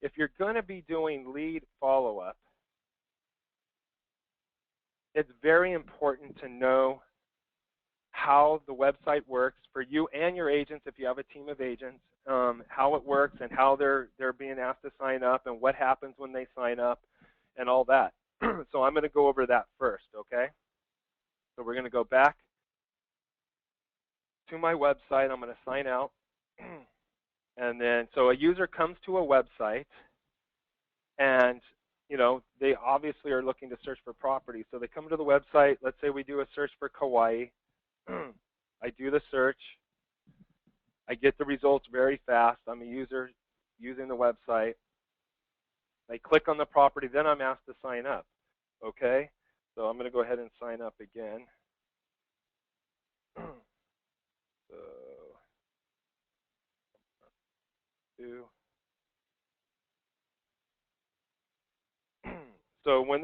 if you're going to be doing lead follow-up, it's very important to know how the website works for you and your agents, if you have a team of agents, how it works and how they're being asked to sign up and what happens when they sign up and all that. So I'm going to go over that first, okay? So we're going to go back to my website. I'm going to sign out. And then, so a user comes to a website and, you know, they obviously are looking to search for property. So they come to the website. Let's say we do a search for Kauai. I do the search. I get the results very fast. I'm a user using the website. I click on the property, then I'm asked to sign up, okay? So I'm going to go ahead and sign up again. So when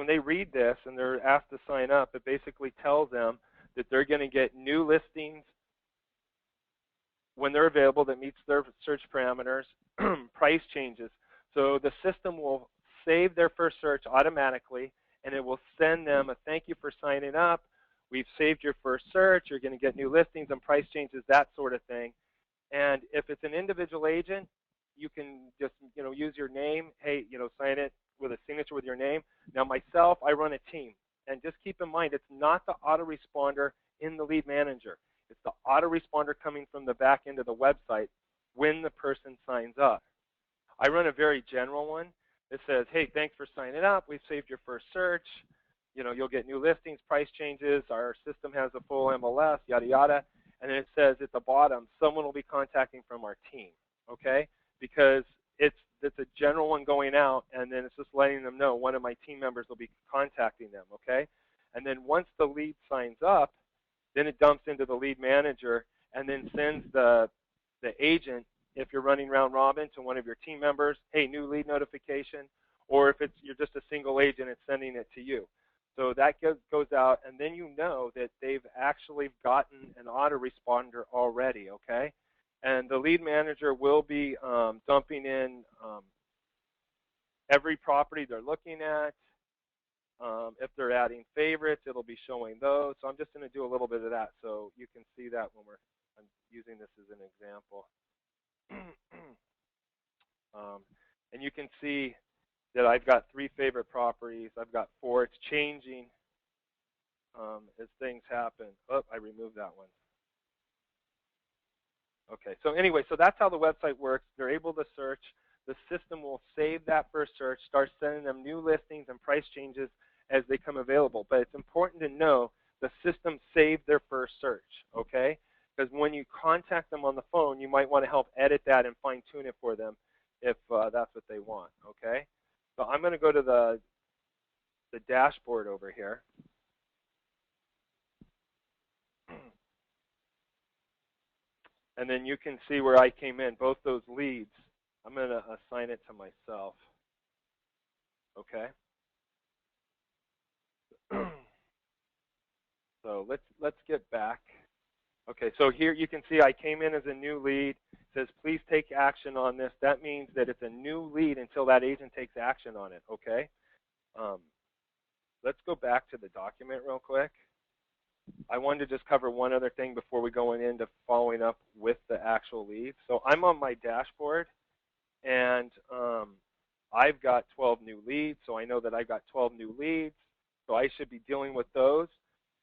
they read this and they're asked to sign up, it basically tells them that they're going to get new listings when they're available that meets their search parameters, price changes. So the system will save their first search automatically, and it will send them a thank you for signing up. We've saved your first search. You're going to get new listings and price changes, that sort of thing. And if it's an individual agent, you can just, you know, use your name. Hey, you know, sign it with a signature with your name. Now myself, I run a team. And just keep in mind, it's not the autoresponder in the lead manager. It's the autoresponder coming from the back end of the website when the person signs up. I run a very general one. It says, hey, thanks for signing up. We've saved your first search. You know, you'll get new listings, price changes. Our system has a full MLS, yada, yada. And then it says at the bottom, someone will be contacting from our team, okay? Because it's a general one going out, and then it's just letting them know one of my team members will be contacting them, okay? And then once the lead signs up, then it dumps into the lead manager and then sends the agent, if you're running round robin, to one of your team members, hey, new lead notification, or if you're just a single agent, it's sending it to you. So that goes out, and then you know that they've actually gotten an autoresponder already, okay? And the lead manager will be dumping in every property they're looking at. If they're adding favorites, it'll be showing those. So I'm just going to do a little bit of that so you can see that when I'm using this as an example. And you can see that I've got 3 favorite properties. I've got 4. It's changing as things happen. Oh, I removed that one. Okay, so anyway, so that's how the website works. They're able to search. The system will save that first search, start sending them new listings and price changes as they come available. But it's important to know the system saved their first search, okay? Because when you contact them on the phone, you might want to help edit that and fine-tune it for them if that's what they want, okay? So I'm going to go to the dashboard over here. And then you can see where I came in, both those leads. I'm going to assign it to myself, okay? So let's get back. Okay, so here you can see I came in as a new lead. It says, please take action on this. That means that it's a new lead until that agent takes action on it, okay? Let's go back to the document real quick. I wanted to just cover one other thing before we go into following up with the actual leads. So I'm on my dashboard, and I've got 12 new leads, so I know that I've got 12 new leads, so I should be dealing with those.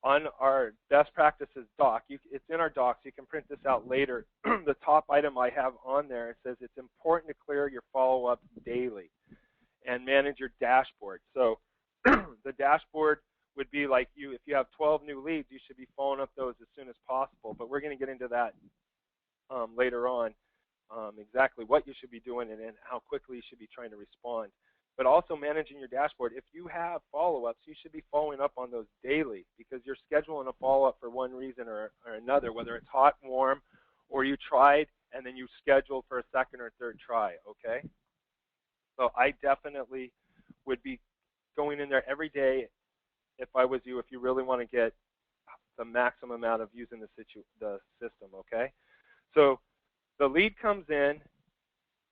On our best practices doc, it's in our docs, you can print this out later. The top item I have on there, it says it's important to clear your follow-up daily and manage your dashboard. So the dashboard would be like if you have 12 new leads, you should be following up those as soon as possible. But we're going to get into that later on, exactly what you should be doing and how quickly you should be trying to respond. But also managing your dashboard. If you have follow-ups, you should be following up on those daily because you're scheduling a follow-up for one reason or another, whether it's hot, warm, or you tried and then you scheduled for a second or third try, okay? So I definitely would be going in there every day if I was you, if you really want to get the maximum amount of using the system, okay? So the lead comes in.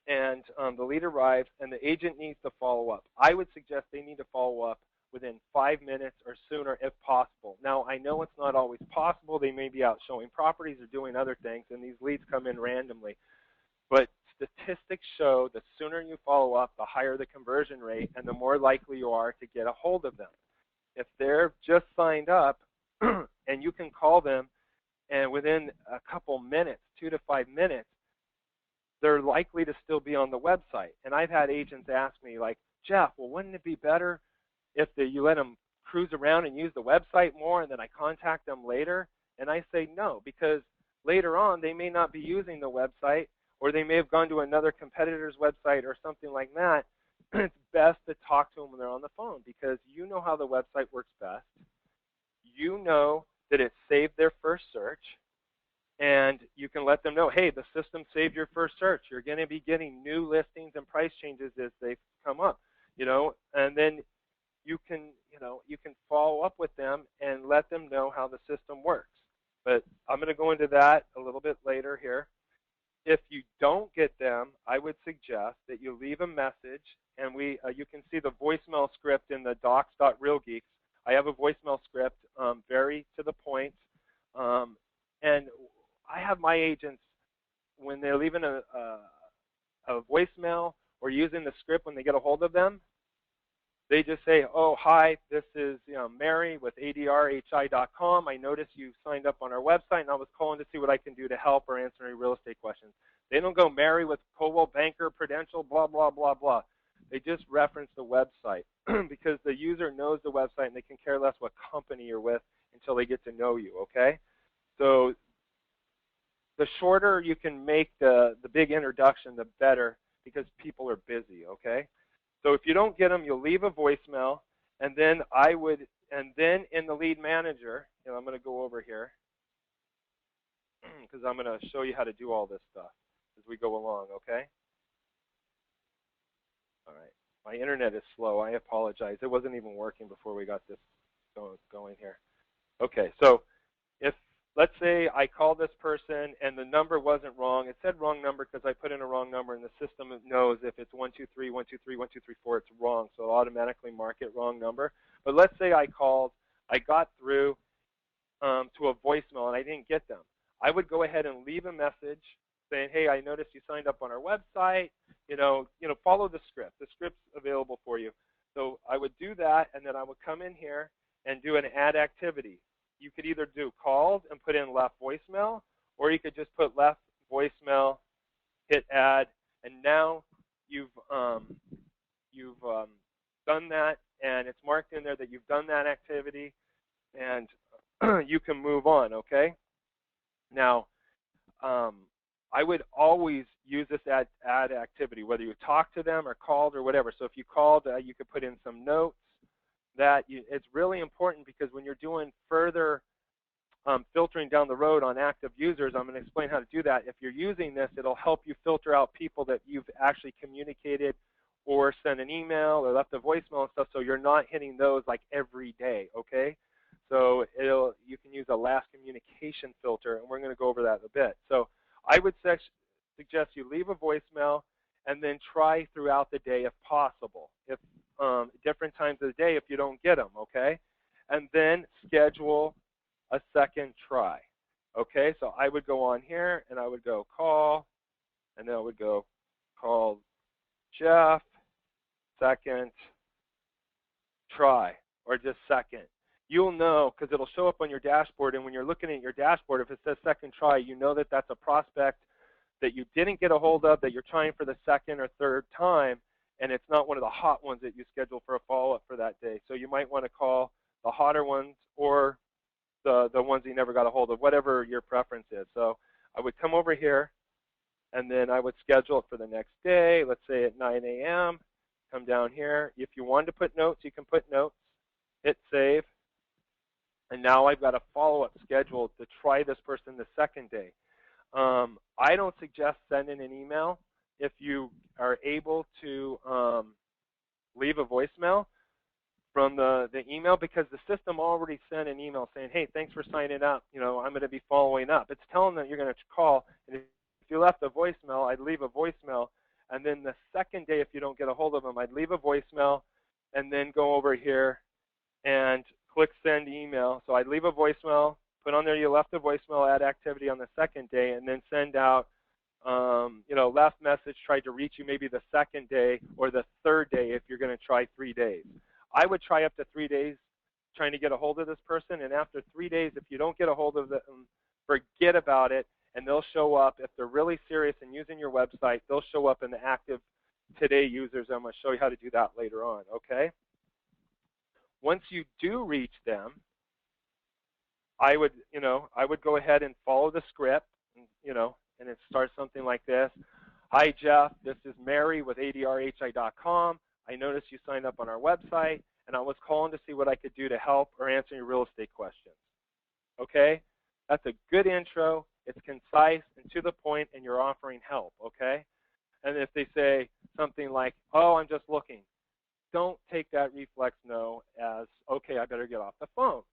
and the lead arrives, and the agent needs to follow up. I would suggest they need to follow up within 5 minutes or sooner if possible. Now, I know it's not always possible. They may be out showing properties or doing other things, and these leads come in randomly. But statistics show the sooner you follow up, the higher the conversion rate, and the more likely you are to get a hold of them. If they're just signed up and you can call them, and within a couple minutes, 2 to 5 minutes, they're likely to still be on the website. And I've had agents ask me, like, Jeff, well, wouldn't it be better if you let them cruise around and use the website more and then I contact them later? And I say no, because later on they may not be using the website, or they may have gone to another competitor's website or something like that. It's best to talk to them when they're on the phone, because you know how the website works best. You know that it saved their first search, and you can let them know, hey, the system saved your first search. You're going to be getting new listings and price changes as they come up, and then you can follow up with them and let them know how the system works. But I'm going to go into that a little bit later here. If you don't get them, I would suggest that you leave a message, and you can see the voicemail script in the docs.realgeeks. I have a voicemail script, very to the point, and I have my agents, when they're leaving a voicemail or using the script when they get a hold of them, they just say, oh, hi, this is Mary with adrhi.com. I noticed you signed up on our website, and I was calling to see what I can do to help or answer any real estate questions. They don't go Mary with Coldwell Banker, Prudential, blah, blah, blah, blah. They just reference the website because the user knows the website, and they can care less what company you're with until they get to know you, okay? So the shorter you can make the big introduction, the better, because people are busy, okay? So if you don't get them, you'll leave a voicemail, and then in the lead manager, I'm going to go over here because I'm going to show you how to do all this stuff as we go along, okay? All right. My internet is slow. I apologize. It wasn't even working before we got this going here. Okay, so let's say I call this person and the number wasn't wrong. It said wrong number because I put in a wrong number, and the system knows if it's 123, 123, 1234, it's wrong, so it'll automatically mark it wrong number. But let's say I got through to a voicemail and I didn't get them. I would go ahead and leave a message saying, hey, I noticed you signed up on our website. Follow the script. The script's available for you. So I would do that, and then I would come in here and do an add activity. You could either do called and put in left voicemail, or you could just put left voicemail, hit add, and now you've done that, and it's marked in there that you've done that activity, and you can move on, okay? Now, I would always use this add activity, whether you talk to them or called or whatever. So if you called, you could put in some notes. It's really important, because when you're doing further filtering down the road on active users, I'm going to explain how to do that. If you're using this, it'll help you filter out people that you've actually communicated or sent an email or left a voicemail and stuff, so you're not hitting those like every day, okay? So you can use a last communication filter, and we're going to go over that in a bit. So I would suggest you leave a voicemail and then try throughout the day if possible. If different times of the day if you don't get them, okay? And then schedule a second try, okay? So I would go on here, and I would go call, and then I would go call Jeff, second try, or just second. You'll know, because it'll show up on your dashboard, and when you're looking at your dashboard, if it says second try, you know that that's a prospect that you didn't get a hold of, that you're trying for the second or third time, and it's not one of the hot ones that you schedule for a follow-up for that day. So you might want to call the hotter ones or the ones you never got a hold of, whatever your preference is. So I would come over here, and then I would schedule it for the next day, let's say at 9 a.m., come down here. If you wanted to put notes, you can put notes, hit save, and now I've got a follow-up scheduled to try this person the second day. I don't suggest sending an email if you are able to leave a voicemail from the email, because the system already sent an email saying, hey, thanks for signing up. I'm going to be following up. It's telling them you're going to call. And if you left a voicemail, I'd leave a voicemail, And then the second day, if you don't get a hold of them, I'd leave a voicemail and then go over here and click send email. So I'd leave a voicemail, put on there you left a voicemail, add activity on the second day, and then send out, left message, tried to reach you maybe the second day or the third day if you're going to try 3 days. I would try up to 3 days trying to get a hold of this person, and after 3 days, if you don't get a hold of them, forget about it, and they'll show up. If they're really serious and using your website, they'll show up in the active today users. I'm going to show you how to do that later on, okay? Once you do reach them, I would go ahead and follow the script, and it starts something like this. Hi, Jeff. This is Mary with ADRHI.com. I noticed you signed up on our website, and I was calling to see what I could do to help or answer your real estate questions. Okay? That's a good intro. It's concise and to the point, and you're offering help, okay? And if they say something like, oh, I'm just looking, don't take that reflex no as, okay, I better get off the phone.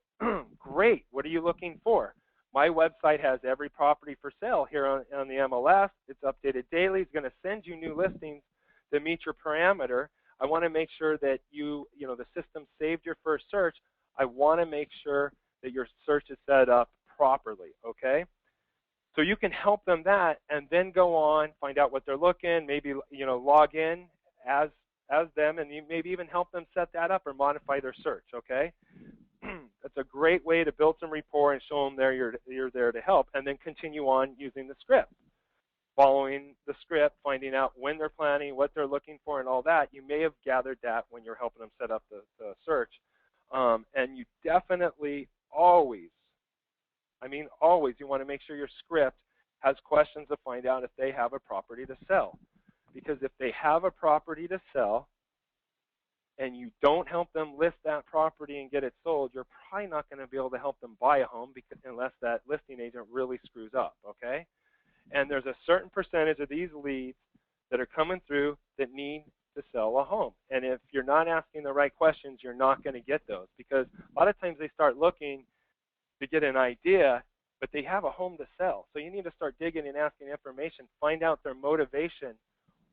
Great. What are you looking for? My website has every property for sale here on the MLS. It's updated daily. It's going to send you new listings that meet your parameter. I want to make sure that the system saved your first search. I want to make sure that your search is set up properly, okay? So you can help them that and then go on, find out what they're looking, maybe, log in as them, and you maybe even help them set that up or modify their search, okay? That's a great way to build some rapport and show them you're there to help, and then continue on using the script. Following the script, finding out when they're planning, what they're looking for, and all that. You may have gathered that when you're helping them set up the search. And you definitely always, you want to make sure your script has questions to find out if they have a property to sell. Because if they have a property to sell, and you don't help them list that property and get it sold, you're probably not going to be able to help them buy a home unless that listing agent really screws up, okay? And there's a certain percentage of these leads that are coming through that need to sell a home. And if you're not asking the right questions, you're not going to get those, because a lot of times they start looking to get an idea, but they have a home to sell. So you need to start digging and asking information, find out their motivation,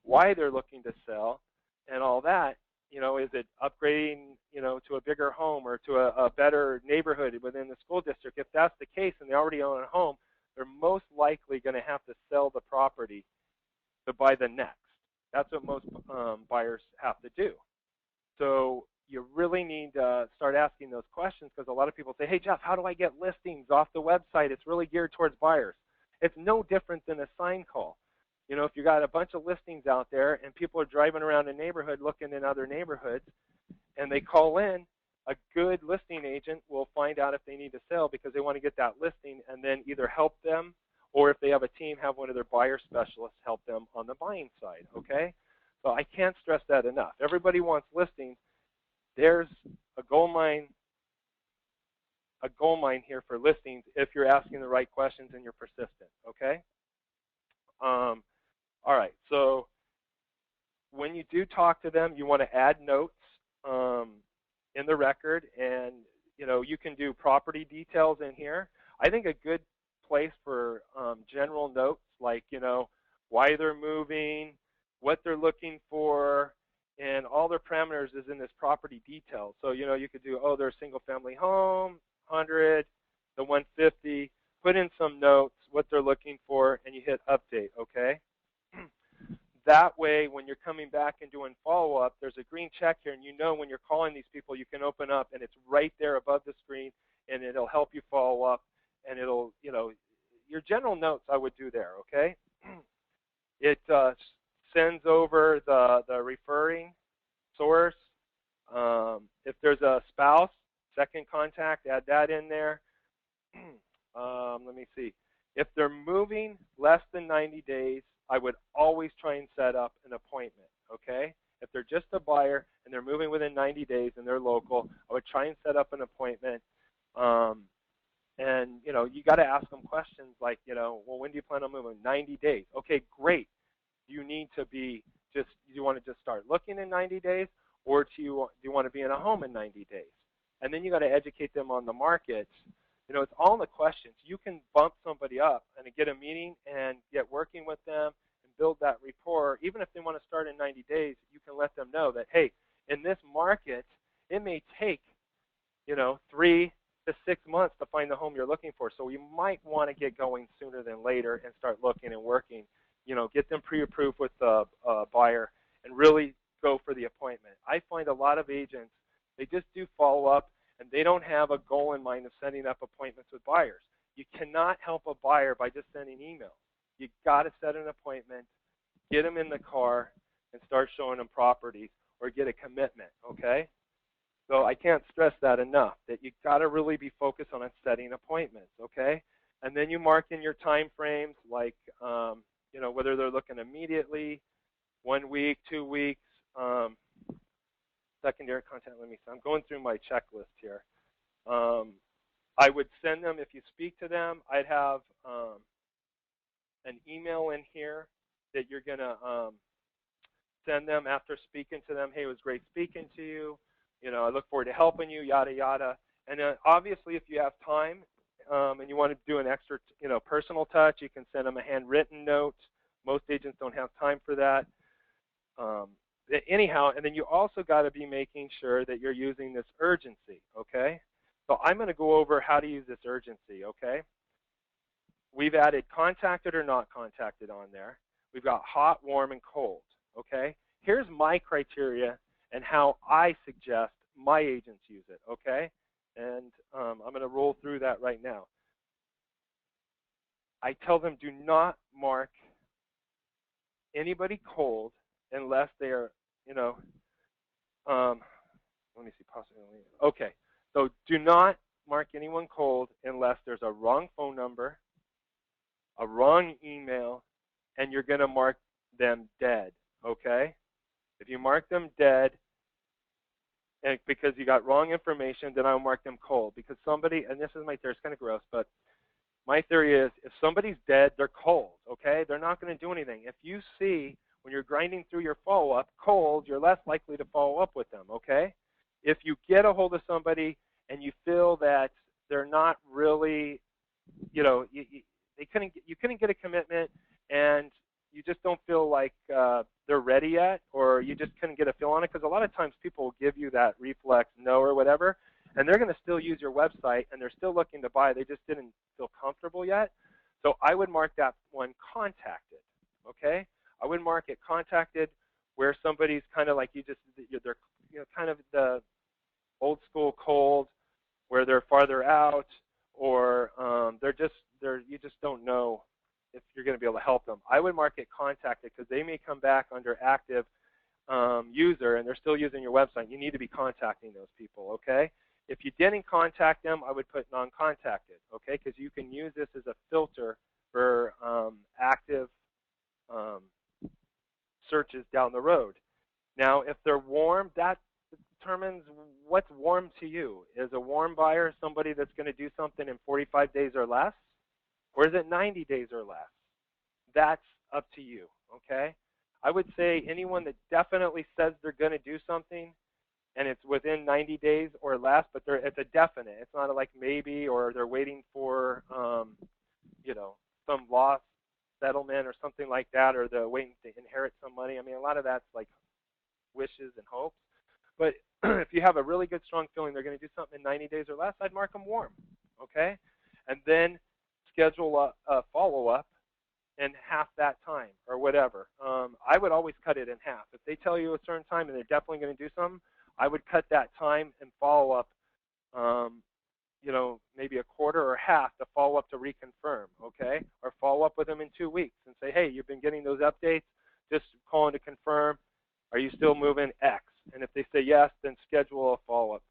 why they're looking to sell, and all that. Is it upgrading, to a bigger home or to a better neighborhood within the school district? If that's the case and they already own a home, they're most likely going to have to sell the property to buy the next. That's what most buyers have to do. So you really need to start asking those questions, because a lot of people say, hey, Jeff, how do I get listings off the website? It's really geared towards buyers. It's no different than a sign call. If you got a bunch of listings out there and people are driving around a neighborhood looking in other neighborhoods and they call in, a good listing agent will find out if they need to sell because they want to get that listing and then either help them, or if they have a team, have one of their buyer specialists help them on the buying side, okay? So I can't stress that enough. Everybody wants listings. There's a gold mine here for listings if you're asking the right questions and you're persistent, okay? All right, so when you do talk to them, you want to add notes in the record, and you can do property details in here. I think a good place for general notes, like why they're moving, what they're looking for, and all their parameters is in this property detail. So you could do, oh, they're a single family home, 100, the 150. Put in some notes, what they're looking for, and you hit update, okay? That way, when you're coming back and doing follow-up, there's a green check here, and when you're calling these people, you can open up, and it's right there above the screen, and it'll help you follow up, and it'll, your general notes I would do there, okay? It sends over the referring source. If there's a spouse, second contact, add that in there. Let me see. If they're moving less than 90 days, I would always try and set up an appointment, okay? If they're just a buyer and they're moving within 90 days and they're local, I would try and set up an appointment. And, you got to ask them questions like, well, when do you plan on moving? 90 days. Okay, great. Do you need to be do you want to just start looking in 90 days, or do you want to be in a home in 90 days? And then you got to educate them on the markets. It's all in the questions. You can bump somebody up and get a meeting and get working with them and build that rapport. Even if they want to start in 90 days, you can let them know that, hey, in this market, it may take, 3 to 6 months to find the home you're looking for. So you might want to get going sooner than later and start looking and working. Get them pre-approved with the buyer and really go for the appointment. I find a lot of agents, they just do follow-up, and they don't have a goal in mind of setting up appointments with buyers. You cannot help a buyer by just sending emails. You got to set an appointment, get them in the car, and start showing them properties, or get a commitment, okay? So I can't stress that enough, that you got to really be focused on setting appointments, okay? And then you mark in your time frames, like, whether they're looking immediately, 1 week, 2 weeks, secondary content. Let me see. I'm going through my checklist here. I would send them, if you speak to them, I'd have an email in here that you're going to send them after speaking to them. Hey, it was great speaking to you. I look forward to helping you, yada, yada. And obviously, if you have time and you want to do an extra, personal touch, you can send them a handwritten note. Most agents don't have time for that. Anyhow, and then you also got to be making sure that you're using this urgency, okay? So I'm going to go over how to use this urgency, okay? We've added contacted or not contacted on there. We've got hot, warm, and cold, okay? Here's my criteria and how I suggest my agents use it, okay? And I'm going to roll through that right now. I tell them do not mark anybody cold unless they are, let me see, possibly. Okay, so do not mark anyone cold unless there's a wrong phone number, a wrong email, and you're going to mark them dead, okay? If you mark them dead and because you got wrong information, then I'll mark them cold. Because somebody, and this is my theory, it's kind of gross, but my theory is if somebody's dead, they're cold, okay? They're not going to do anything. If you see when you're grinding through your follow-up cold, you're less likely to follow up with them, okay? If you get a hold of somebody and you feel that they're not really, you couldn't get a commitment and you just don't feel like they're ready yet, or you just couldn't get a feel on it, because a lot of times people will give you that reflex no or whatever, and they're going to still use your website, and they're still looking to buy. They just didn't feel comfortable yet. So I would mark that one contacted, okay? I would mark it contacted where somebody's kind of like they're kind of the old school cold, where they're farther out, or you just don't know if you're going to be able to help them. I would mark it contacted because they may come back under active user and they're still using your website. You need to be contacting those people, okay? If you didn't contact them, I would put non-contacted, okay? Because you can use this as a filter for active searches down the road. Now, if they're warm, that determines what's warm to you. Is a warm buyer somebody that's going to do something in 45 days or less? Or is it 90 days or less? That's up to you, okay? I would say anyone that definitely says they're going to do something and it's within 90 days or less, but it's a definite. It's not like maybe, or they're waiting for, some loss settlement or something like that, or they're waiting to inherit some money. I mean, a lot of that's like wishes and hopes. But if you have a really good, strong feeling they're going to do something in 90 days or less, I'd mark them warm, okay? And then schedule a follow-up in half that time or whatever. I would always cut it in half. If they tell you a certain time and they're definitely going to do something, I would cut that time and follow up, maybe a quarter or half to follow up to reconfirm, okay? Or follow up with them in 2 weeks and say, hey, you've been getting those updates, just calling to confirm. Are you still moving X? And if they say yes, then schedule a follow-up,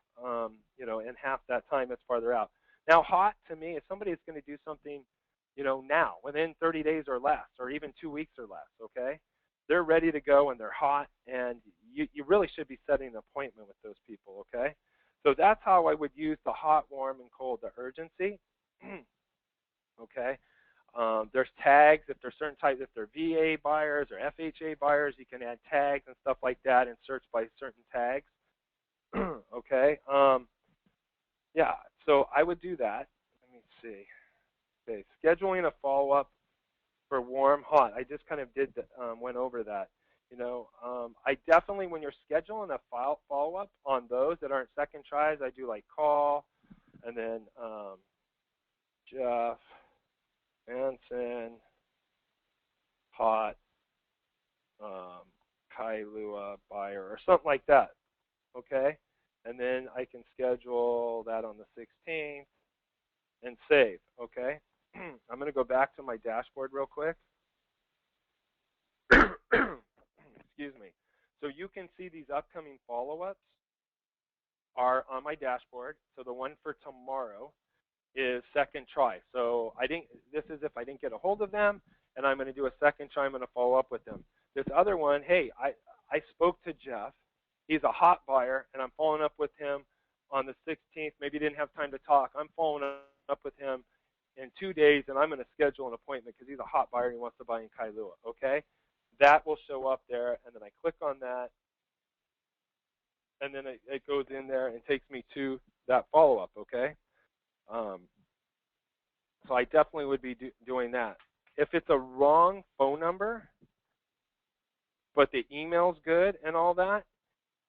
in half that time that's farther out. Now, hot to me is somebody that's going to do something, now, within 30 days or less, or even 2 weeks or less, okay? They're ready to go and they're hot, and you really should be setting an appointment with those people, okay? So that's how I would use the hot, warm, and cold, the urgency, okay? There's tags. If there's certain types, if they're VA buyers or FHA buyers, you can add tags and stuff like that and search by certain tags, okay? Yeah, so I would do that. Let me see. Okay, scheduling a follow-up for warm, hot. I just kind of went over that. I definitely, when you're scheduling a follow-up on those that aren't second tries, I do like call, and then Jeff, Manson, hot, Kailua, buyer, or something like that, okay? And then I can schedule that on the 16th and save, okay? I'm going to go back to my dashboard real quick. Excuse me. So you can see these upcoming follow-ups are on my dashboard. So the one for tomorrow is second try. So this is if I didn't get a hold of them, and I'm going to do a second try. I'm going to follow up with them. This other one, hey, I spoke to Jeff. He's a hot buyer, and I'm following up with him on the 16th. Maybe he didn't have time to talk. I'm following up with him in 2 days, and I'm going to schedule an appointment because he's a hot buyer and he wants to buy in Kailua, okay? That will show up there, and then I click on that, and then it goes in there and takes me to that follow-up, okay? So I definitely would be doing that. If it's a wrong phone number, but the email's good and all that,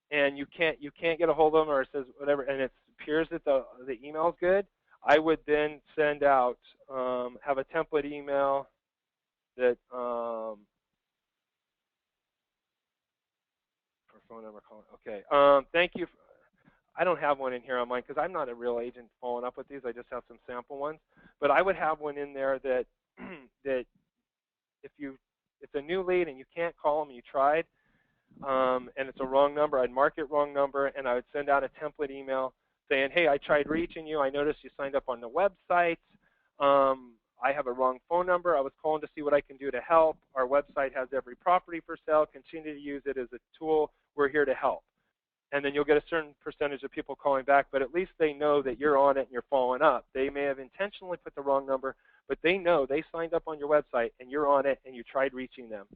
and you can't get a hold of them, or it says whatever, and it appears that the email's good, I would then send out, have a template email that for phone number calling. Okay. Thank you. I don't have one in here on mine because I'm not a real agent following up with these. I just have some sample ones. But I would have one in there that that if it's a new lead and you can't call them, you tried, and it's a wrong number, I'd mark it wrong number, and I would send out a template email saying, hey, I tried reaching you. I noticed you signed up on the website. I have a wrong phone number. I was calling to see what I can do to help. Our website has every property for sale. Continue to use it as a tool. We're here to help. And then you'll get a certain percentage of people calling back, but at least they know that you're on it and you're following up. They may have intentionally put the wrong number, but they know they signed up on your website and you're on it and you tried reaching them.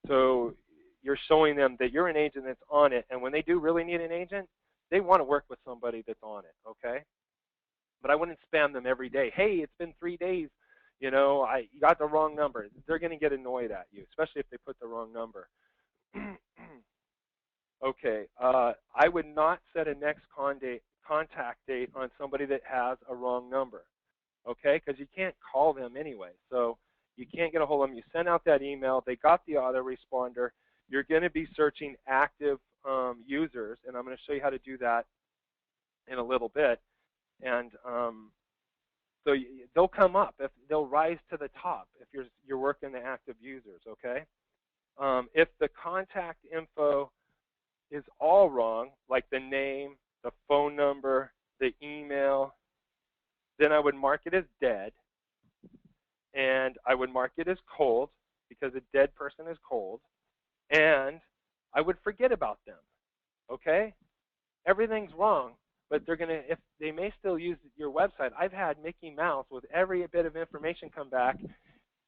So you're showing them that you're an agent that's on it, and when they do really need an agent, they want to work with somebody that's on it, okay? But I wouldn't spam them every day. Hey, it's been 3 days. You got the wrong number. They're going to get annoyed at you, especially if they put the wrong number. Okay, I would not set a next contact date on somebody that has a wrong number, okay? Because you can't call them anyway. So you can't get a hold of them. You send out that email. They got the autoresponder. You're going to be searching active users, and I'm going to show you how to do that in a little bit. And so they'll come up. They'll rise to the top if you're working the active users, okay? If the contact info is all wrong, like the name, the phone number, the email, then I would mark it as dead, and I would mark it as cold because a dead person is cold, and I would forget about them, okay? Everything's wrong, but if they may still use your website. I've had Mickey Mouse with every bit of information come back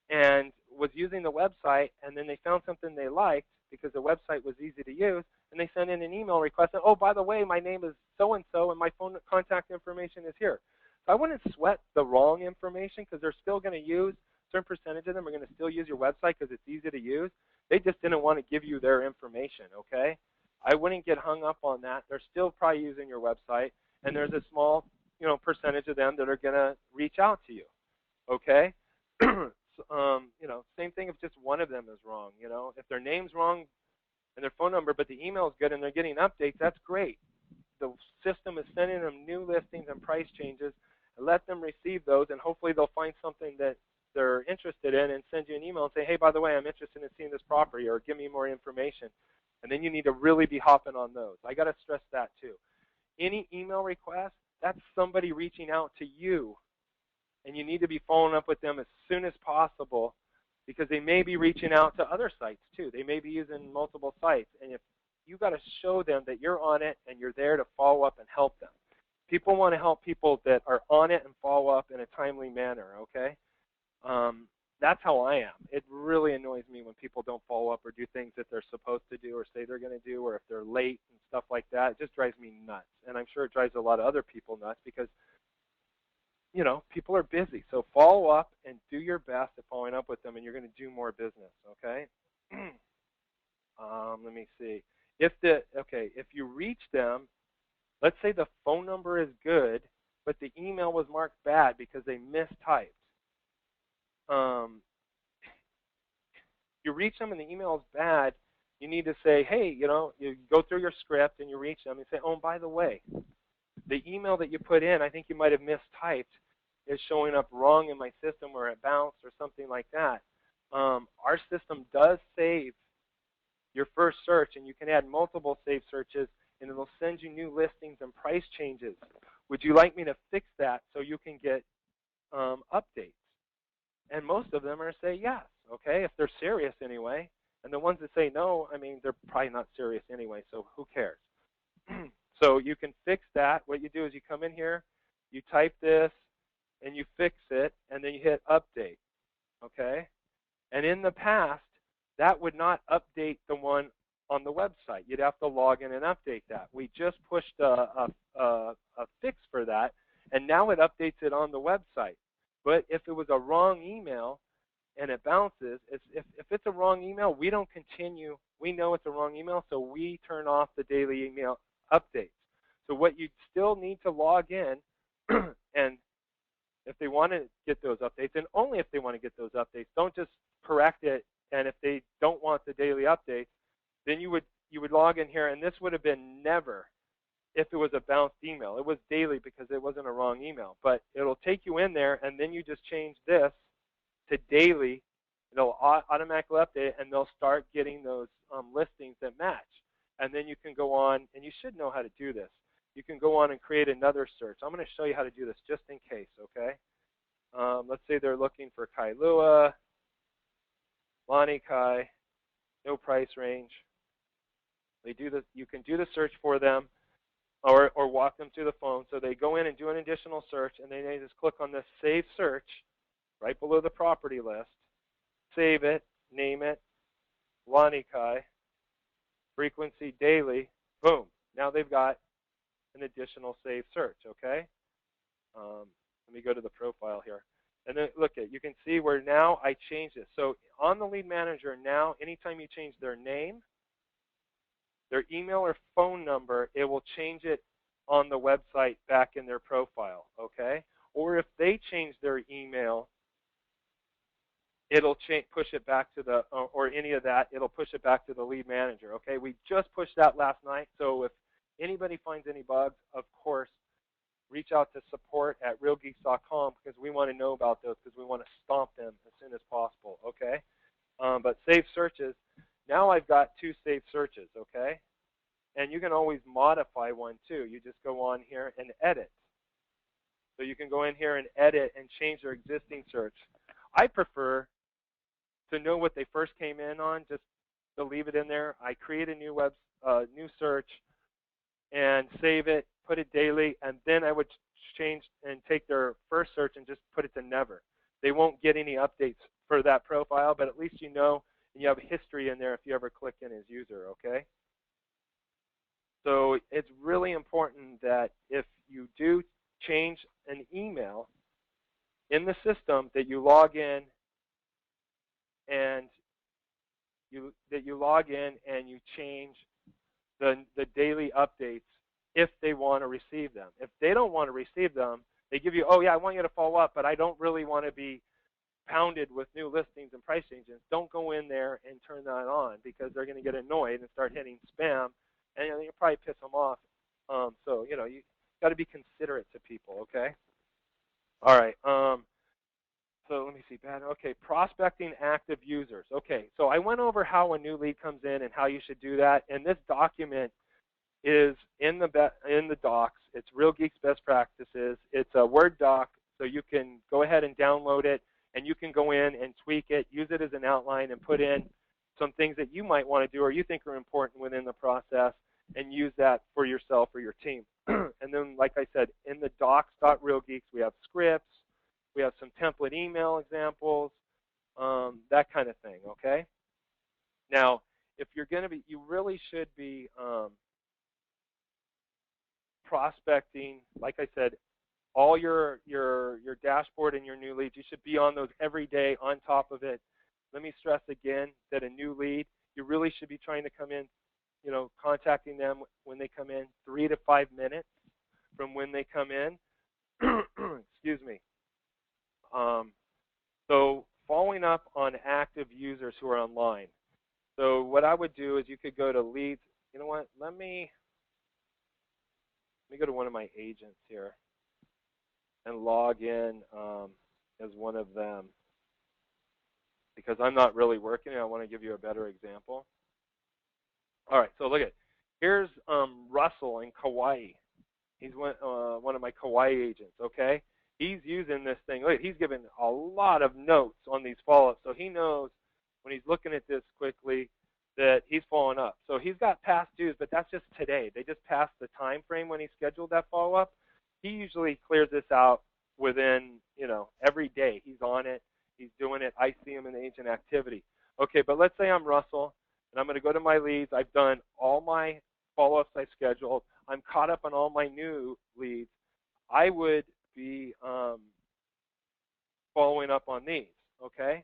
and was using the website, and then they found something they liked because the website was easy to use, and they sent in an email request, and, oh, by the way, my name is so-and-so, and my phone contact information is here. So I wouldn't sweat the wrong information because they're still going to use, a certain percentage of them are going to still use your website because it's easy to use. They just didn't want to give you their information, okay? I wouldn't get hung up on that. They're still probably using your website, and there's a small, percentage of them that are going to reach out to you, okay? Same thing if just one of them is wrong, If their name's wrong and their phone number, but the email is good and they're getting updates, that's great. The system is sending them new listings and price changes. Let them receive those, and hopefully they'll find something that they're interested in and send you an email and say, hey, by the way, I'm interested in seeing this property, or give me more information. And then you need to really be hopping on those. I got to stress that too. Any email request, that's somebody reaching out to you, and you need to be following up with them as soon as possible because they may be reaching out to other sites too. They may be using multiple sites, and if you got to show them that you're on it and you're there to follow up and help them. People want to help people that are on it and follow up in a timely manner, okay? That's how I am. It really annoys me when people don't follow up or do things that they're supposed to do or say they're going to do, or if they're late and stuff like that. It just drives me nuts, and I'm sure it drives a lot of other people nuts because you know, people are busy. So follow up and do your best at following up with them, and you're going to do more business, okay? Let me see. If you reach them, let's say the phone number is good, but the email was marked bad because they mistyped. Um, you reach them and the email is bad, you need to say, hey, you know, you go through your script and you reach them and say, oh, and by the way, the email that you put in, I think you might have mistyped, is showing up wrong in my system, or it bounced or something like that. Our system does save your first search, and you can add multiple save searches, and it'll send you new listings and price changes. Would you like me to fix that so you can get updates? And most of them are say yes, okay, if they're serious anyway. And the ones that say no, I mean, they're probably not serious anyway, so who cares? So you can fix that. What you do is you come in here, you type this, and you fix it, and then you hit update, okay? And in the past, that would not update the one on the website. You'd have to log in and update that. We just pushed a fix for that, and now it updates it on the website. But if it was a wrong email and it bounces, if it's a wrong email, we don't continue. We know it's a wrong email, so we turn off the daily email updates. So what you still need to log in, and if they want to get those updates, and only if they want to get those updates, don't just correct it. And if they don't want the daily updates, then you would log in here, and this would have been never if it was a bounced email. It was daily because it wasn't a wrong email. But it'll take you in there, and then you just change this to daily. It'll automatically update, and they'll start getting those listings that match. And then you can go on, and you should know how to do this. You can go on and create another search. I'm going to show you how to do this just in case, okay? Let's say they're looking for Kailua, Lani Kai, no price range. They do this. You can do the search for them, or walk them through the phone. So they go in and do an additional search, and then they just click on this Save Search right below the property list. Save it, name it, Lani Kai, frequency daily. Boom. Now they've got an additional save search, okay? Let me go to the profile here. And then look at, you can see where now I changed it. So on the lead manager now, anytime you change their name, their email or phone number, it will change it on the website back in their profile, okay? Or if they change their email, it'll push it back to the, or any of that, it'll push it back to the lead manager, okay? We just pushed that last night, so if anybody finds any bugs, of course, reach out to support@realgeeks.com because we want to know about those because we want to stomp them as soon as possible, okay? But save searches, now I've got 2 saved searches, okay? And you can always modify one too. You just go on here and edit. So you can go in here and edit and change their existing search. I prefer to know what they first came in on, just to leave it in there. I create a new new search and save it, put it daily, and then I would change and take their first search and just put it to never. They won't get any updates for that profile, but at least you know, and you have history in there if you ever click in as user, okay? So it's really important that if you do change an email in the system, that you log in and you change the daily updates if they want to receive them. If they don't want to receive them, they give you, oh yeah, I want you to follow up, but I don't really want to be pounded with new listings and price changes. Don't go in there and turn that on because they're going to get annoyed and start hitting spam, and you'll probably piss them off. So you know, you got to be considerate to people, okay? All right. So let me see. Okay, prospecting active users. Okay, so I went over how a new lead comes in and how you should do that. And this document is in the docs. It's Real Geeks Best Practices. It's a Word doc, so you can go ahead and download it, and you can go in and tweak it, use it as an outline, and put in some things that you might want to do or you think are important within the process, and use that for yourself or your team. And then, like I said, in the docs.realgeeks, we have scripts. We have some template email examples, that kind of thing, okay? Now, if you're going to be, you really should be prospecting, like I said, all your dashboard and your new leads. You should be on those every day, on top of it. Let me stress again that a new lead, you really should be trying to come in, contacting them when they come in 3 to 5 minutes from when they come in. Excuse me. So following up on active users who are online. So what I would do is you could go to leads. You know what? Let me go to one of my agents here and log in as one of them, because I'm not really working. I want to give you a better example. All right, so look at, here's Russell in Kauai. He's one of my Kauai agents, okay? He's using this thing. Look, he's given a lot of notes on these follow-ups, so he knows when he's looking at this quickly that he's following up. So he's got past dues, but that's just today. They just passed the time frame when he scheduled that follow-up. He usually clears this out within, every day. He's on it. He's doing it. I see him in agent activity. Okay, but let's say I'm Russell, and I'm going to go to my leads. I've done all my follow-ups I scheduled. I'm caught up on all my new leads. I would be following up on these, okay,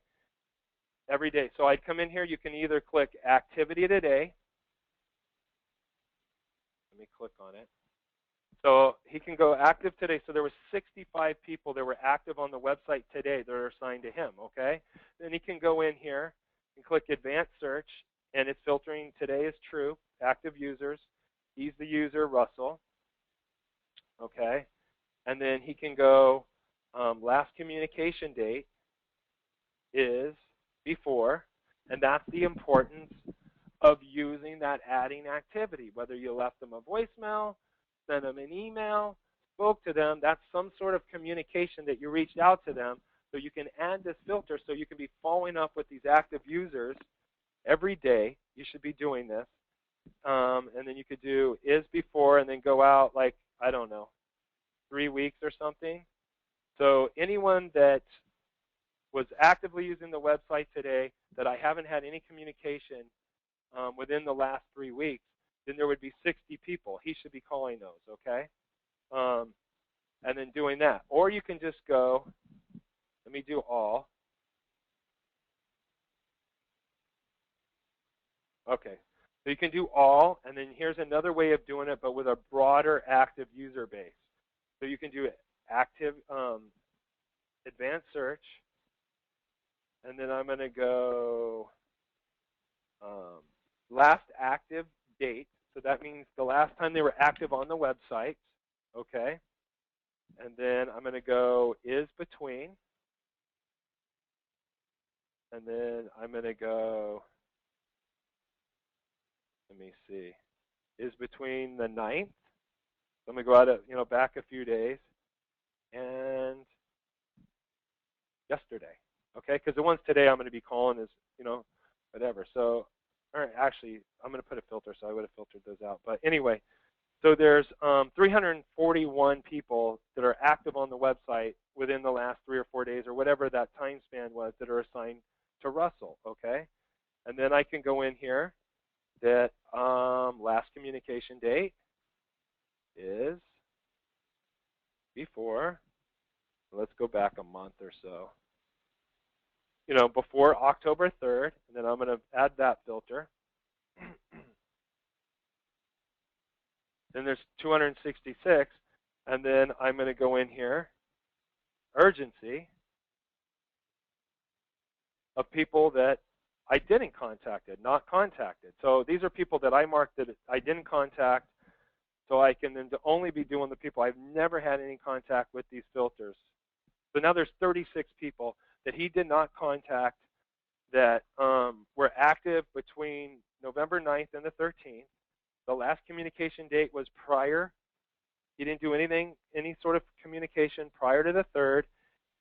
every day. So I'd come in here. You can either click Activity Today. Let me click on it. So he can go active today. So there were 65 people that were active on the website today that are assigned to him, okay? Then he can go in here and click Advanced Search, and it's filtering today is true, active users. He's the user, Russell, okay? And then he can go last communication date is before, and that's the importance of using that adding activity, whether you left them a voicemail, sent them an email, spoke to them. That's some sort of communication that you reached out to them. So you can add this filter so you can be following up with these active users every day. You should be doing this. And then you could do is before and then go out like, I don't know, 3 weeks or something. So anyone that was actively using the website today that I haven't had any communication within the last 3 weeks, then there would be 60 people. He should be calling those, okay? And then doing that. Or you can just go, let me do all. Okay, so you can do all, and then here's another way of doing it, but with a broader active user base. So you can do active, advanced search, and then I'm going to go last active date. So that means the last time they were active on the website, okay? And then I'm going to go is between. And then I'm going to go, let me see, is between the 9th. So I'm going to go out, back a few days, and yesterday, okay? Because the ones today I'm going to be calling is, whatever. So, all right, actually, I'm going to put a filter, so I would have filtered those out. But anyway, so there's 341 people that are active on the website within the last 3 or 4 days or whatever that time span was that are assigned to Russell, okay? And then I can go in here that last communication date is before, let's go back a month or so. Before October 3rd, and then I'm going to add that filter. Then there's 266, and then I'm going to go in here, urgency, of people that I didn't contact, not contacted. So these are people that I marked that I didn't contact, so I can then only be doing the people I've never had any contact with these filters. So now there's 36 people that he did not contact that were active between November 9th and the 13th. The last communication date was prior. He didn't do anything, any sort of communication prior to the 3rd.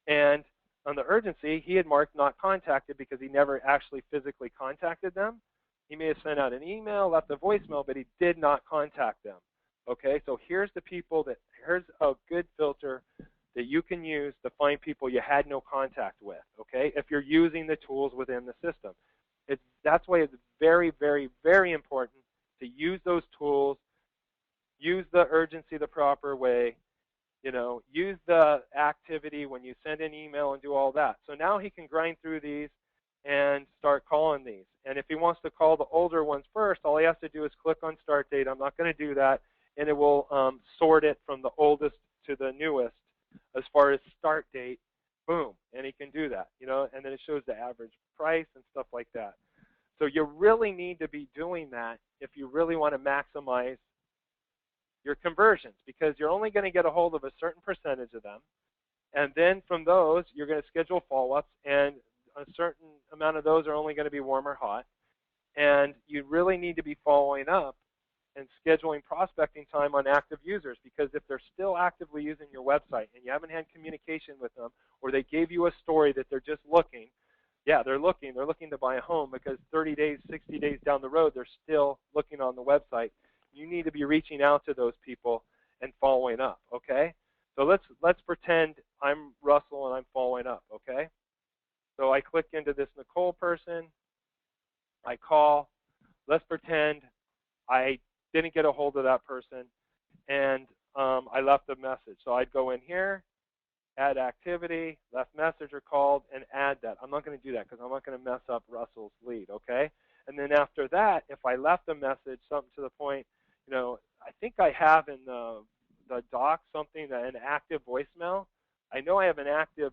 And on the urgency, he had marked not contacted because he never actually physically contacted them. He may have sent out an email, left a voicemail, but he did not contact them. Okay, so here's the people here's a good filter that you can use to find people you had no contact with, okay, if you're using the tools within the system. That's why it's very, very, very important to use those tools, use the urgency the proper way, use the activity when you send an email and do all that. So now he can grind through these and start calling these. And if he wants to call the older ones first, all he has to do is click on start date. I'm not going to do that. And it will sort it from the oldest to the newest as far as start date. Boom. And he can do that, and then it shows the average price and stuff like that. So you really need to be doing that if you really want to maximize your conversions, because you're only going to get a hold of a certain percentage of them. And then from those, you're going to schedule follow-ups, and a certain amount of those are only going to be warm or hot. And you really need to be following up and scheduling prospecting time on active users, because if they're still actively using your website and you haven't had communication with them, or they gave you a story that they're just looking, yeah, they're looking to buy a home, because 30 days, 60 days down the road, they're still looking on the website. You need to be reaching out to those people and following up, okay? So let's pretend I'm Russell and I'm following up, okay? So I click into this Nicole person. I call. Let's pretend I didn't get a hold of that person, and I left a message. So I'd go in here, add activity, left message or called, and add that. I'm not going to do that because I'm not going to mess up Russell's lead, okay? And then after that, if I left a message, something to the point, I think I have in the doc something, an active voicemail. I know I have an active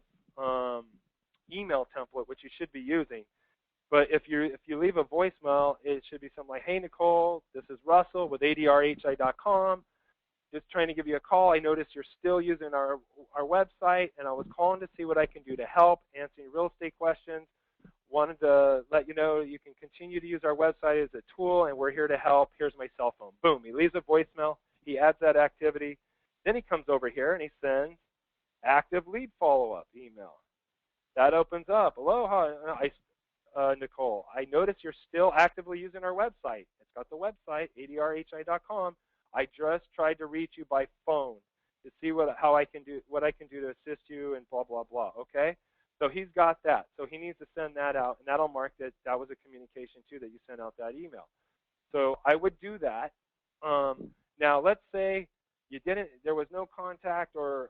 email template, which you should be using. But if you leave a voicemail, it should be something like, "Hey, Nicole, this is Russell with ADRHI.com. Just trying to give you a call. I noticed you're still using our website, and I was calling to see what I can do to help, answering real estate questions. Wanted to let you know you can continue to use our website as a tool, and we're here to help. Here's my cell phone." Boom. He leaves a voicemail. He adds that activity. Then he comes over here, and he sends active lead follow-up email. That opens up. "Hello, hi, Nicole. I noticed you're still actively using our website. It's got the website, ADRHI.com. I just tried to reach you by phone to see what I can do to assist you, and blah, blah, blah." Okay? So he's got that. So he needs to send that out, and that'll mark that that was a communication too, that you sent out that email. So I would do that. Now let's say there was no contact, or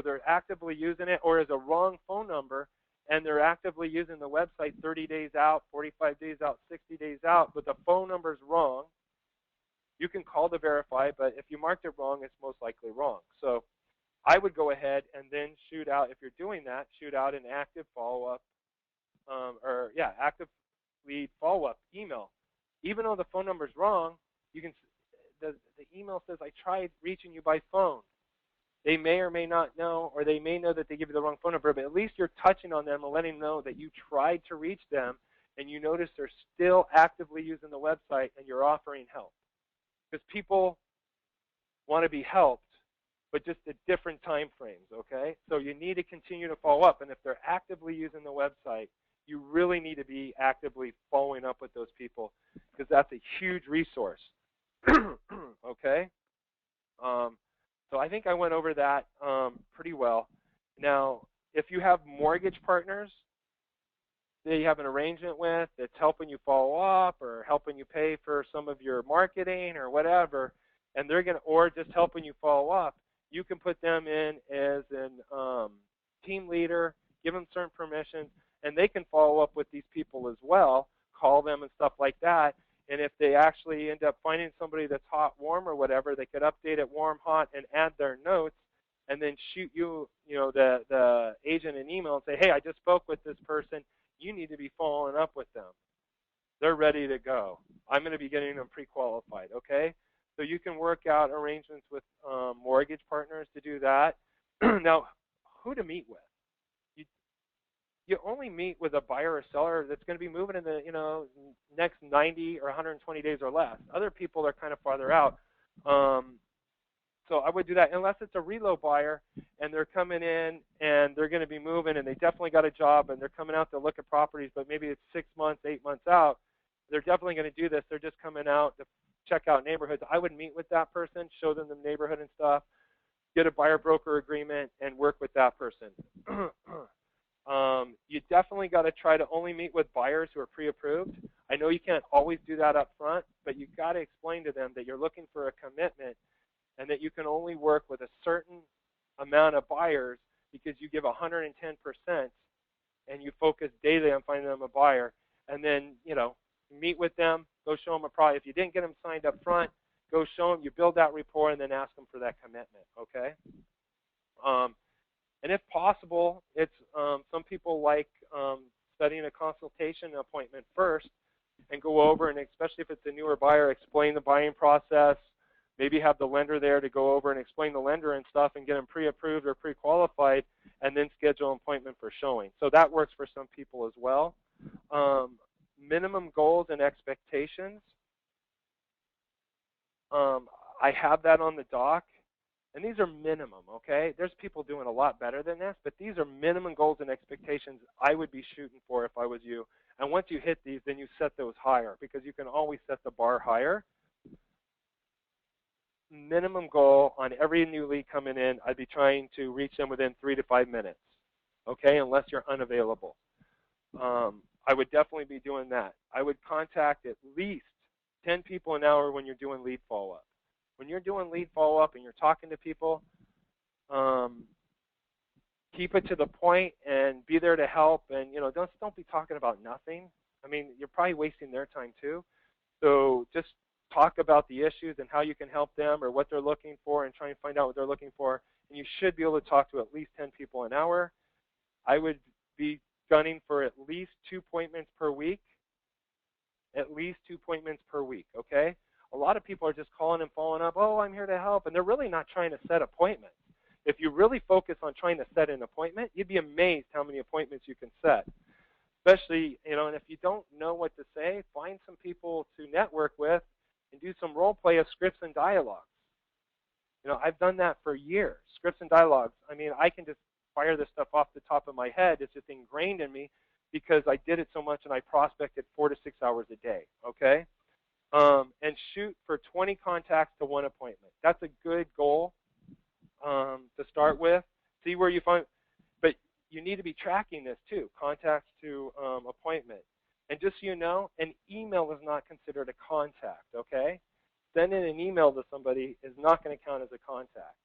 they're actively using it, or is a wrong phone number, and they're actively using the website 30 days out, 45 days out, 60 days out, but the phone number's wrong. You can call to verify, but if you marked it wrong, it's most likely wrong. So I would go ahead and then shoot out, if you're doing that, shoot out an active follow-up, active lead follow-up email. Even though the phone number's wrong, you can the email says, "I tried reaching you by phone." They may or may not know, or they may know that they give you the wrong phone number, but at least you're touching on them and letting them know that you tried to reach them, and you notice they're still actively using the website, and you're offering help. Because people want to be helped, but just at different time frames, okay? So you need to continue to follow up, and if they're actively using the website, you really need to be actively following up with those people, because that's a huge resource, okay? So I think I went over that pretty well. Now, if you have mortgage partners that you have an arrangement with that's helping you follow up, or helping you pay for some of your marketing or whatever, and they're going to, or just helping you follow up, you can put them in as an team leader, give them certain permissions, and they can follow up with these people as well, call them and stuff like that. And if they actually end up finding somebody that's hot, warm, or whatever, they could update it warm, hot, and add their notes, and then shoot you, the agent an email and say, "Hey, I just spoke with this person. You need to be following up with them. They're ready to go. I'm going to be getting them pre-qualified," okay? So you can work out arrangements with mortgage partners to do that. Now, who to meet with? You only meet with a buyer or seller that's going to be moving in the next 90 or 120 days or less. Other people are kind of farther out. So I would do that unless it's a reload buyer and they're coming in and they're going to be moving and they definitely got a job and they're coming out to look at properties, but maybe it's 6 months, 8 months out. They're definitely going to do this. They're just coming out to check out neighborhoods. I would meet with that person, show them the neighborhood and stuff, get a buyer-broker agreement, and work with that person. You definitely got to try to only meet with buyers who are pre-approved. I know you can't always do that up front, but you've got to explain to them that you're looking for a commitment and that you can only work with a certain amount of buyers because you give 110% and you focus daily on finding them a buyer, and then, meet with them, go show them a product. If you didn't get them signed up front, go show them, you build that rapport, and then ask them for that commitment, okay? And if possible, it's some people like setting a consultation appointment first and go over, and especially if it's a newer buyer, explain the buying process, maybe have the lender there to go over and explain the lender and stuff and get them pre-approved or pre-qualified, and then schedule an appointment for showing. So that works for some people as well. Minimum goals and expectations. I have that on the doc, and these are minimum, okay? There's people doing a lot better than this, but these are minimum goals and expectations I would be shooting for if I was you. And once you hit these, then you set those higher, because you can always set the bar higher. Minimum goal on every new lead coming in, I'd be trying to reach them within 3 to 5 minutes, okay, unless you're unavailable. I would definitely be doing that. I would contact at least 10 people an hour when you're doing lead follow-up. When you're doing lead follow-up and you're talking to people, keep it to the point and be there to help. And don't be talking about nothing. I mean, you're probably wasting their time too. So just talk about the issues and how you can help them or what they're looking for, and try and find out what they're looking for. And you should be able to talk to at least 10 people an hour. I would be gunning for at least 2 appointments per week. At least 2 appointments per week, okay? A lot of people are just calling and following up, oh, I'm here to help, and they're really not trying to set appointments. If you really focus on trying to set an appointment, you'd be amazed how many appointments you can set. Especially, and if you don't know what to say, find some people to network with and do some role play of scripts and dialogues. I've done that for years, scripts and dialogues. I mean, I can just fire this stuff off the top of my head. It's just ingrained in me because I did it so much, and I prospected 4 to 6 hours a day, okay? And shoot for 20 contacts to 1 appointment. That's a good goal to start with. See where you find, but you need to be tracking this too, contacts to appointment. And just so you know, an email is not considered a contact, okay? Sending an email to somebody is not going to count as a contact.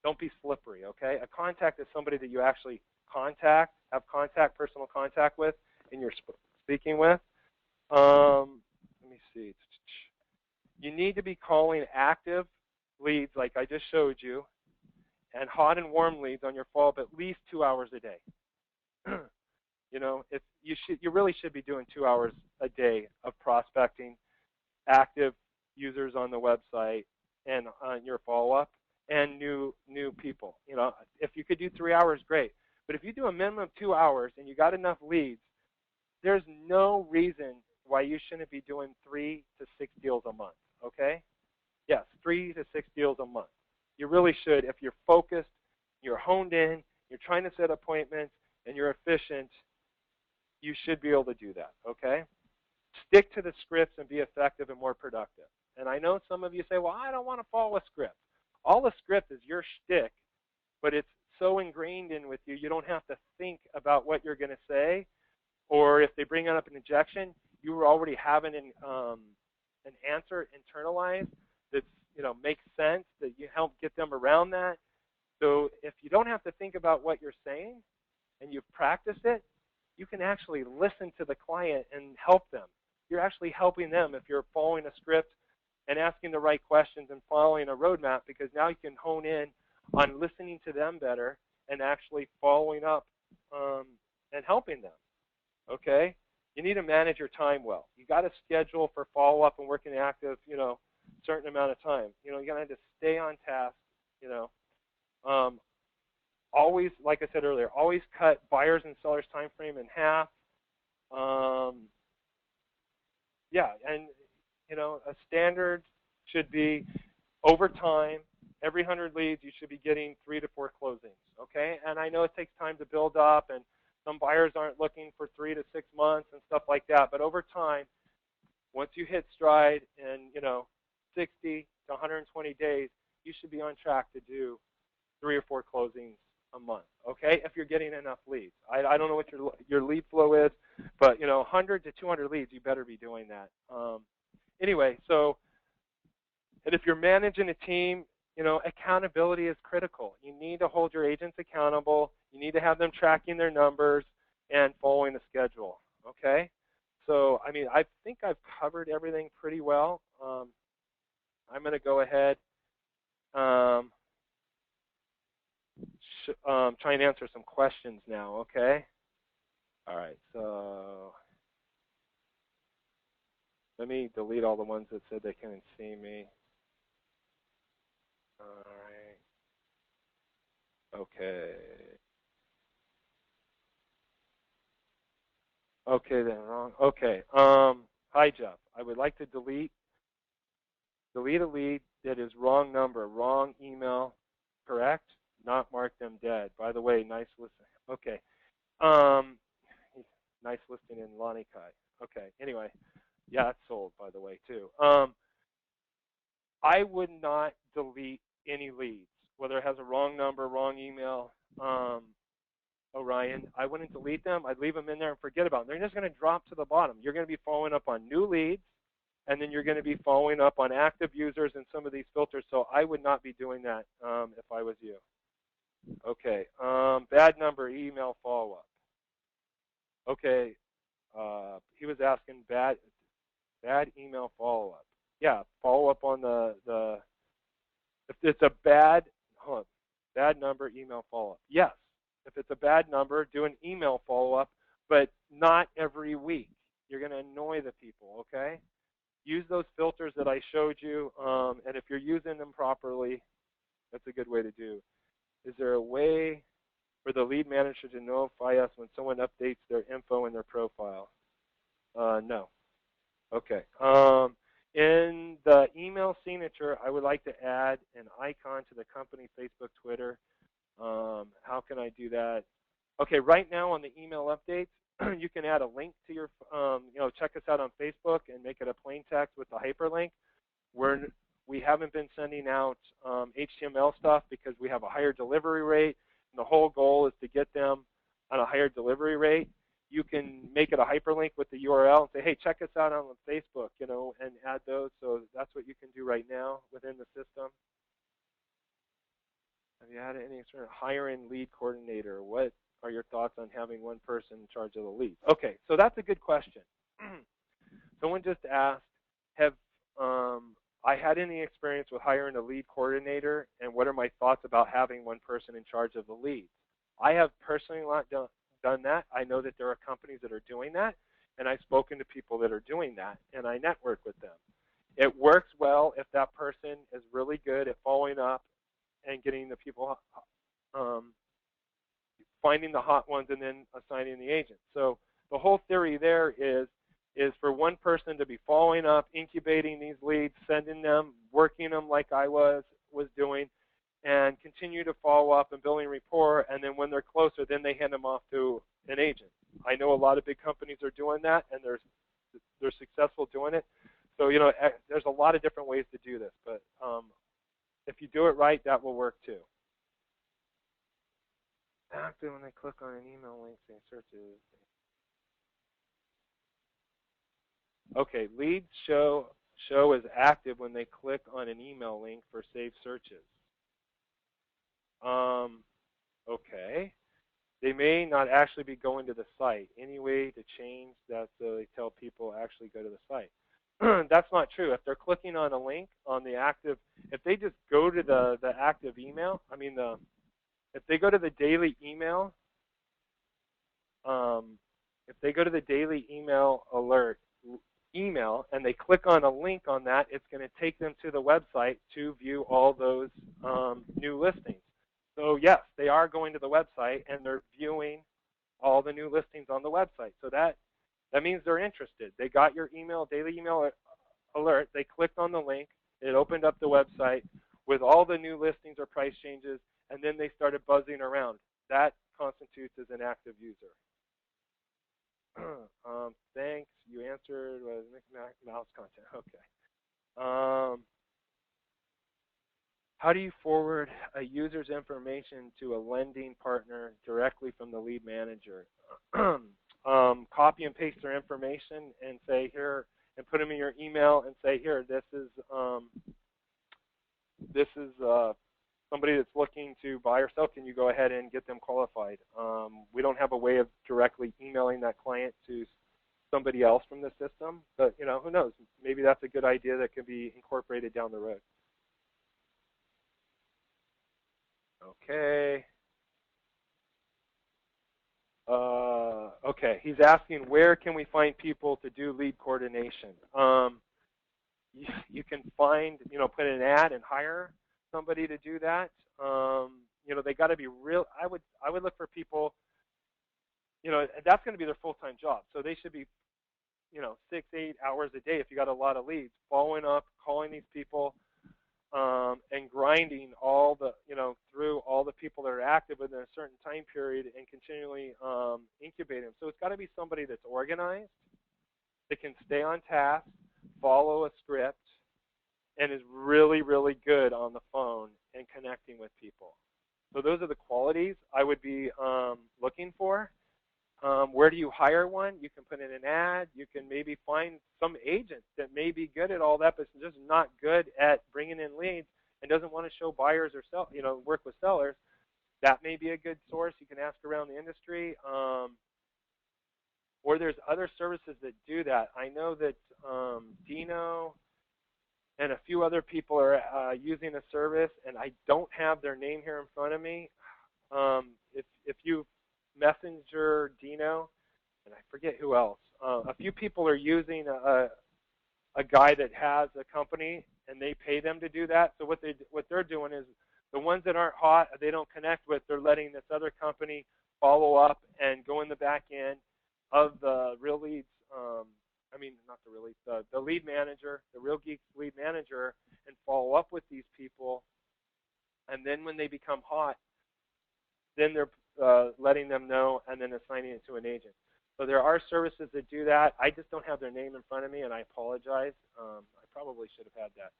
Don't be slippery, okay? A contact is somebody that you actually contact, have personal contact with, and you're speaking with. Let me see. You need to be calling active leads like I just showed you, and hot and warm leads on your follow-up at least 2 hours a day. If you really should be doing 2 hours a day of prospecting, active users on the website and on your follow-up, and new people. If you could do 3 hours, great. But if you do a minimum of 2 hours and you got enough leads, there's no reason why you shouldn't be doing 3 to 6 deals a month, okay? Yes, 3 to 6 deals a month. You really should. If you're focused, you're honed in, you're trying to set appointments, and you're efficient, you should be able to do that, okay? Stick to the scripts and be effective and more productive. And I know some of you say, well, I don't want to follow a script. All the script is your shtick, but it's so ingrained in with you, you don't have to think about what you're going to say. Or if they bring up an objection, you already have an answer internalized that makes sense, that you help get them around that. So if you don't have to think about what you're saying and you've practiced it, you can actually listen to the client and help them. You're actually helping them if you're following a script and asking the right questions and following a roadmap, because now you can hone in on listening to them better and actually following up and helping them, okay? You need to manage your time well. You got to schedule for follow-up and working active, certain amount of time. You got to have to stay on task, always, like I said earlier, always cut buyers and sellers time frame in half. Yeah, and a standard should be over time. Every 100 leads, you should be getting 3 to 4 closings, okay? And I know it takes time to build up, and some buyers aren't looking for 3 to 6 months and stuff like that. But over time, once you hit stride in 60 to 120 days, you should be on track to do 3 or 4 closings a month, okay? If you're getting enough leads. I don't know what your lead flow is, but 100 to 200 leads, you better be doing that. Anyway, so And if you're managing a team, you know, accountability is critical. You need to hold your agents accountable. You need to have them tracking their numbers and following the schedule. Okay? So, I mean, I think I've covered everything pretty well. I'm going to go ahead try and answer some questions now, okay? All right, so let me delete all the ones that said they couldn't see me. All right. Okay. Okay, then wrong. Okay. Hi, Jeff. I would like to delete a lead that is wrong number, wrong email, correct? Not mark them dead. By the way, nice listing. Okay. Um, nice listing in Lonnie Kai. Okay. Anyway, yeah, it's sold, by the way, too. I would not delete any leads, whether it has a wrong number, wrong email, Orion. I wouldn't delete them. I'd leave them in there and forget about them. They're just going to drop to the bottom. You're going to be following up on new leads, and then you're going to be following up on active users and some of these filters. So I would not be doing that if I was you. Okay. Bad number email follow-up. Okay. He was asking bad email follow-up. Yeah, follow up on the if it's a bad number email follow-up. Yes. If it's a bad number, do an email follow-up, but not every week. You're going to annoy the people, okay? Use those filters that I showed you, and if you're using them properly, that's a good way to do. Is there a way for the lead manager to notify us when someone updates their info in their profile? No. Okay. In the email signature, I would like to add an icon to the company Facebook, Twitter. How can I do that? Okay, right now on the email updates, you can add a link to your, check us out on Facebook and make it a plain text with the hyperlink. We haven't been sending out HTML stuff because we have a higher delivery rate, and the whole goal is to get them on a higher delivery rate. You can make it a hyperlink with the URL and say, hey, check us out on Facebook, and add those. So that's what you can do right now within the system. Have you had any experience hiring lead coordinator? What are your thoughts on having one person in charge of the leads? Okay, so that's a good question. Someone just asked, have I had any experience with hiring a lead coordinator, and what are my thoughts about having one person in charge of the leads? I have personally not done that. I know that there are companies that are doing that, and I've spoken to people that are doing that, and I network with them. It works well if that person is really good at following up and getting the people, finding the hot ones and then assigning the agents. So the whole theory there is for one person to be following up, incubating these leads, sending them, working them like I was doing, and continue to follow up and building rapport, and then when they're closer, then they hand them off to an agent. I know a lot of big companies are doing that, and they're successful doing it. So, there's a lot of different ways to do this, but if you do it right, that will work too. Active when they click on an email link, they searches. Okay, leads show is active when they click on an email link for saved searches. Okay. They may not actually be going to the site. Any way to change that so they tell people actually go to the site? That's not true. If they're clicking on a link on the active, if they just go to the active email, if they go to the daily email, if they go to the daily email alert email and they click on a link on that, it's going to take them to the website to view all those new listings. So yes, they are going to the website and they're viewing all the new listings on the website. So that means they're interested. They got your email, daily email alert. They clicked on the link. It opened up the website with all the new listings or price changes, and then they started buzzing around. That constitutes as an active user. Thanks. You answered was mouse content. Okay. How do you forward a user's information to a lending partner directly from the lead manager? Copy and paste their information and say here, and put them in your email and say here, this is this is somebody that's looking to buy or sell. Can you go ahead and get them qualified? We don't have a way of directly emailing that client to somebody else from the system, but who knows? Maybe that's a good idea that can be incorporated down the road. Okay. Okay, he's asking where can we find people to do lead coordination. You can find, put an ad and hire somebody to do that. They got to be real. I would look for people. That's going to be their full-time job, so they should be 6-8 hours a day if you got a lot of leads, following up, calling these people, and grinding all the through all the people that are active within a certain time period and continually incubate them. So it's got to be somebody that's organized, that can stay on task, follow a script, and is really, really good on the phone and connecting with people. So those are the qualities I would be looking for. Where do you hire one? You can put in an ad. You can maybe find some agent that may be good at all that, but just not good at bringing in leads and doesn't want to show buyers or sell, work with sellers. That may be a good source. You can ask around the industry. Or there's other services that do that. I know that Dino and a few other people are using a service, and I don't have their name here in front of me. If you Messenger Dino, and I forget who else. A few people are using a guy that has a company, and they pay them to do that. So what they're doing is the ones that aren't hot, they don't connect with, they're letting this other company follow up and go in the back end of the real leads. Not the real leads, the lead manager, the Real Geeks lead manager, and follow up with these people. And then when they become hot, then they're letting them know and then assigning it to an agent. So there are services that do that. I just don't have their name in front of me, and I apologize. I probably should have had that.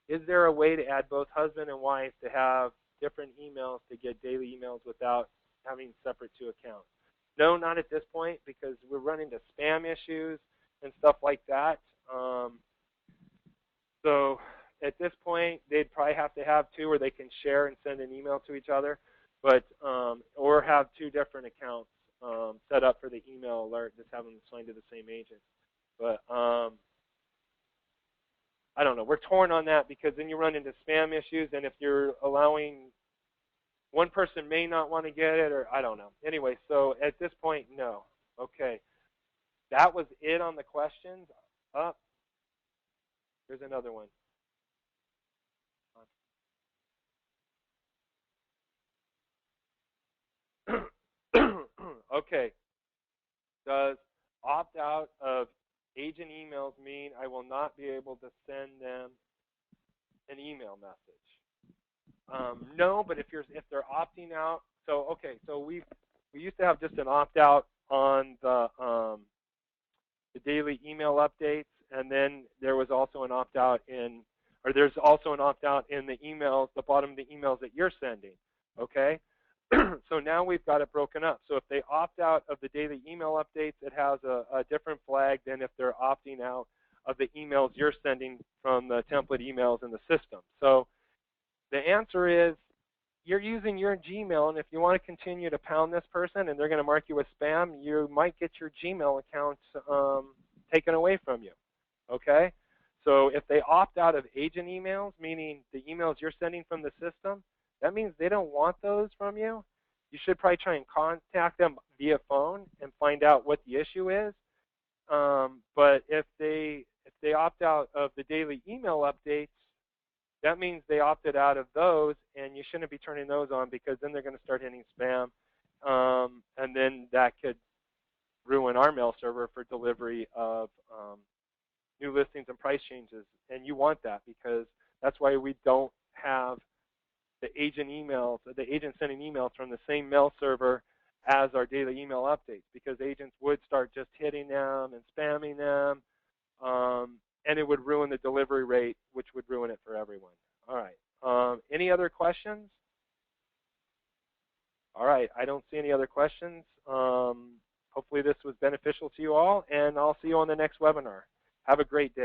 Is there a way to add both husband and wife to have different emails to get daily emails without having separate two accounts? No, not at this point, because we're running into spam issues and stuff like that. So at this point, they'd probably have to have two where they can share and send an email to each other, but or have two different accounts set up for the email alert, just have them assigned to the same agent. But I don't know. We're torn on that because then you run into spam issues, and if you're allowing one person may not want to get it, or I don't know. Anyway, so at this point, no. Okay. That was it on the questions. There's another one. Okay. Does opt out of agent emails mean I will not be able to send them an email message? No, but if they're opting out, so we used to have just an opt out on the daily email updates, and then there was also an opt out there's also an opt out in the emails, the bottom of the emails that you're sending. Okay. So now we've got it broken up. So if they opt out of the daily email updates, it has a different flag than if they're opting out of the emails you're sending from the template emails in the system. So the answer is you're using your Gmail, and if you want to continue to pound this person and they're going to mark you as spam, you might get your Gmail account taken away from you. Okay? So if they opt out of agent emails, meaning the emails you're sending from the system, that means they don't want those from you. You should probably try and contact them via phone and find out what the issue is. But if they opt out of the daily email updates, that means they opted out of those, and you shouldn't be turning those on because then they're going to start hitting spam, and then that could ruin our mail server for delivery of new listings and price changes. And you want that because that's why we don't have the agent sending emails from the same mail server as our daily email updates, because agents would start just hitting them and spamming them, and it would ruin the delivery rate, which would ruin it for everyone. All right. Any other questions? All right. I don't see any other questions. Hopefully this was beneficial to you all, and I'll see you on the next webinar. Have a great day.